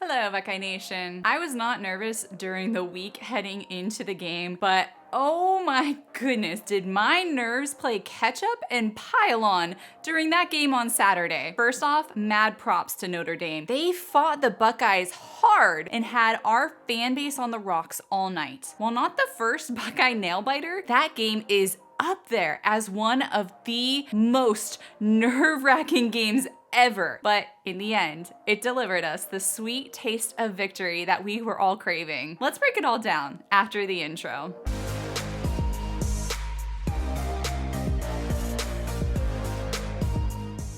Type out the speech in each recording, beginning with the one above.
Hello, Buckeye Nation. I was not nervous during the week heading into the game, but oh my goodness, did my nerves play catch up and pile on during that game on Saturday. First off, mad props to Notre Dame. They fought the Buckeyes hard and had our fan base on the rocks all night. While not the first Buckeye nail-biter, that game is up there as one of the most nerve-wracking games ever. But in the end, it delivered us the sweet taste of victory that we were all craving. Let's break it all down after the intro.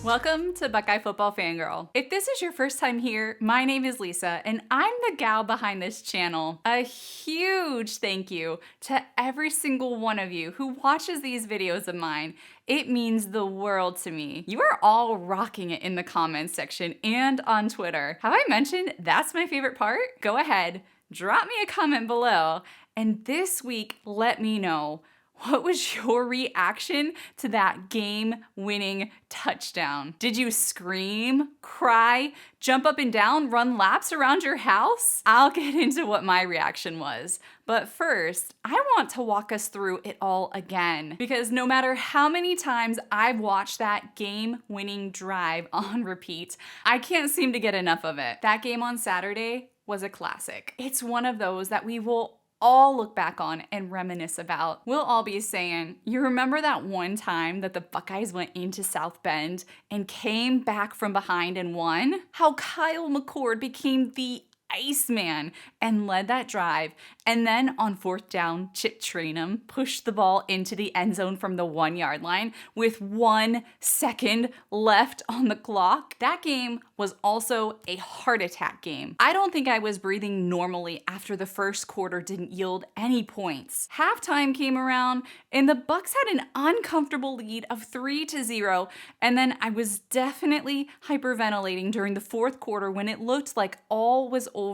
Welcome to Buckeye Football Fangirl. If this is your first time here, my name is Lisa and I'm the gal behind this channel. A huge thank you to every single one of you who watches these videos of mine. It means the world to me. You are all rocking it in the comments section and on Twitter. Have I mentioned that's my favorite part? Go ahead, drop me a comment below, and this week let me know, what was your reaction to that game-winning touchdown? Did you scream, cry, jump up and down, run laps around your house? I'll get into what my reaction was. But first, I want to walk us through it all again, because no matter how many times I've watched that game-winning drive on repeat, I can't seem to get enough of it. That game on Saturday was a classic. It's one of those that we will all look back on and reminisce about. We'll all be saying, you remember that one time that the Buckeyes went into South Bend and came back from behind and won? How Kyle McCord became the Iceman and led that drive, and then on fourth down, Chip Trainum pushed the ball into the end zone from the 1-yard line with 1 second left on the clock. That game was also a heart attack game. I don't think I was breathing normally after the first quarter didn't yield any points. Halftime came around and the Bucks had an uncomfortable lead of 3-0, and then I was definitely hyperventilating during the fourth quarter when it looked like all was over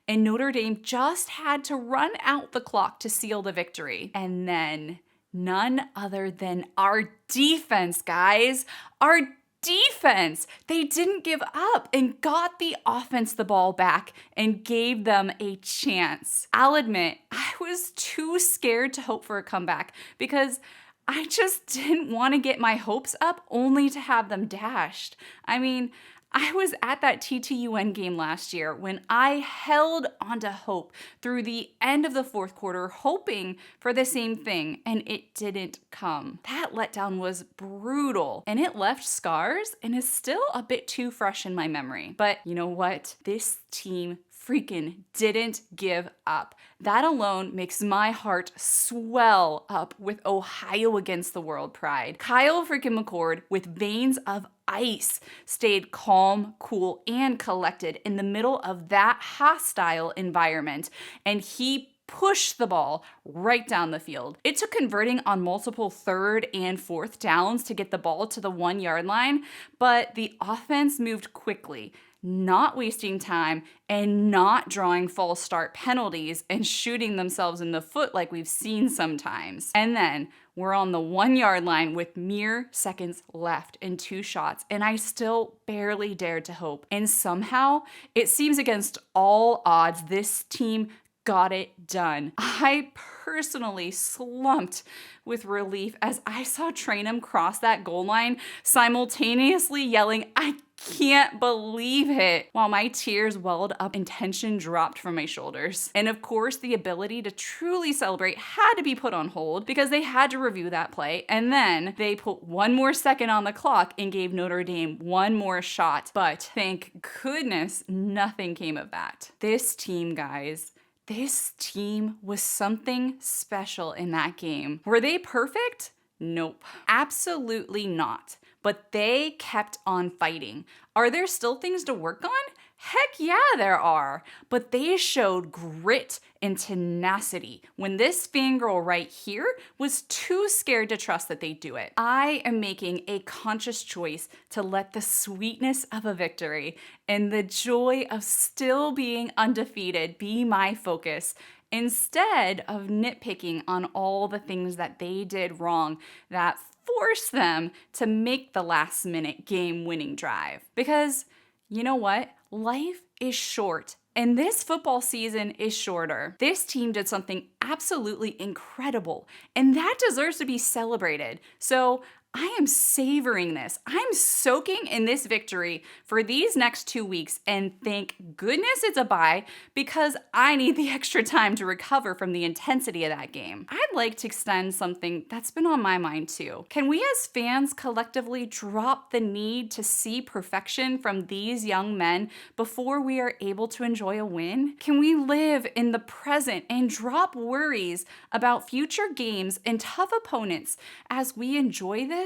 and Notre Dame just had to run out the clock to seal the victory. And then none other than our defense, guys. Our defense. They didn't give up and got the offense the ball back and gave them a chance. I'll admit, I was too scared to hope for a comeback because I just didn't want to get my hopes up only to have them dashed. I mean, I was at that TTUN game last year when I held onto hope through the end of the fourth quarter, hoping for the same thing, and it didn't come. That letdown was brutal, and it left scars and is still a bit too fresh in my memory. But you know what? This team freaking didn't give up. That alone makes my heart swell up with Ohio against the world pride. Kyle freaking McCord, with veins of ice, stayed calm, cool, and collected in the middle of that hostile environment, and he pushed the ball right down the field. It took converting on multiple third and fourth downs to get the ball to the 1-yard line, but the offense moved quickly, not wasting time and not drawing false start penalties and shooting themselves in the foot like we've seen sometimes. And then we're on the 1-yard line with mere seconds left and 2 shots, and I still barely dared to hope. And somehow, it seems against all odds, this team got it done. I personally slumped with relief as I saw Trainum cross that goal line, simultaneously yelling, "I can't believe it," while my tears welled up and tension dropped from my shoulders. And of course, the ability to truly celebrate had to be put on hold because they had to review that play, and then they put 1 more second on the clock and gave Notre Dame 1 more shot. But thank goodness nothing came of that. This team, guys, this team was something special in that game. Were they perfect? Nope, absolutely not. But they kept on fighting. Are there still things to work on? Heck yeah, there are. But they showed grit and tenacity when this fangirl right here was too scared to trust that they'd do it. I am making a conscious choice to let the sweetness of a victory and the joy of still being undefeated be my focus, instead of nitpicking on all the things that they did wrong that force them to make the last minute game winning drive. Because you know what? Life is short. And this football season is shorter. This team did something absolutely incredible, and that deserves to be celebrated. So I am savoring this. I'm soaking in this victory for these next 2 weeks, and thank goodness it's a bye because I need the extra time to recover from the intensity of that game. I'd like to extend something that's been on my mind too. Can we as fans collectively drop the need to see perfection from these young men before we are able to enjoy a win? Can we live in the present and drop worries about future games and tough opponents as we enjoy this?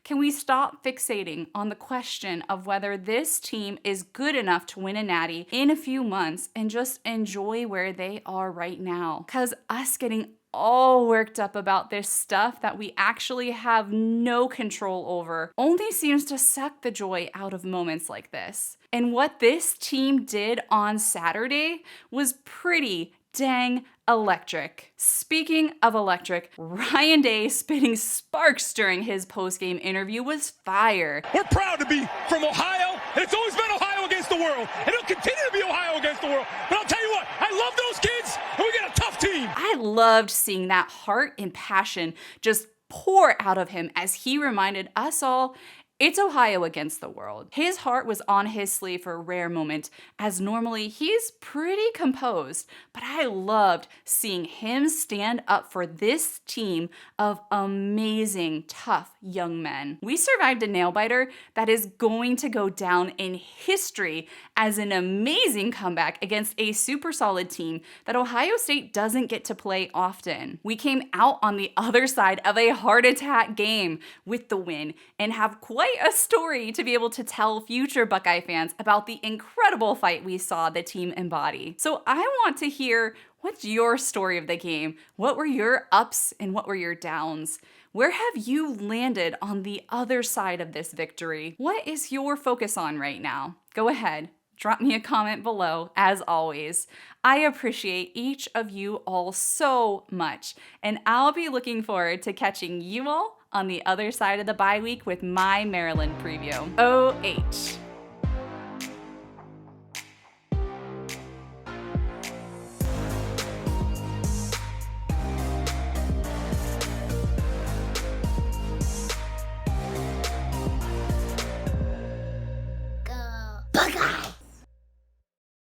Can we stop fixating on the question of whether this team is good enough to win a natty in a few months and just enjoy where they are right now? Because us getting all worked up about this stuff that we actually have no control over only seems to suck the joy out of moments like this. And what this team did on Saturday was pretty dang electric. Speaking of electric, Ryan Day spitting sparks during his post-game interview was fire. We're proud to be from Ohio, and it's always been Ohio against the world, and it'll continue to be Ohio against the world. But I'll tell you what, I love those kids, and we got a tough team. I loved seeing that heart and passion just pour out of him as he reminded us all it's Ohio against the world. His heart was on his sleeve for a rare moment, as normally he's pretty composed, but I loved seeing him stand up for this team of amazing, tough young men. We survived a nail-biter that is going to go down in history as an amazing comeback against a super solid team that Ohio State doesn't get to play often. We came out on the other side of a heart attack game with the win and have quite a story to be able to tell future Buckeye fans about the incredible fight we saw the team embody. So I want to hear, what's your story of the game? What were your ups and what were your downs? Where have you landed on the other side of this victory? What is your focus on right now? Go ahead. Drop me a comment below, as always. I appreciate each of you all so much, and I'll be looking forward to catching you all on the other side of the bye week with my Maryland preview. OH.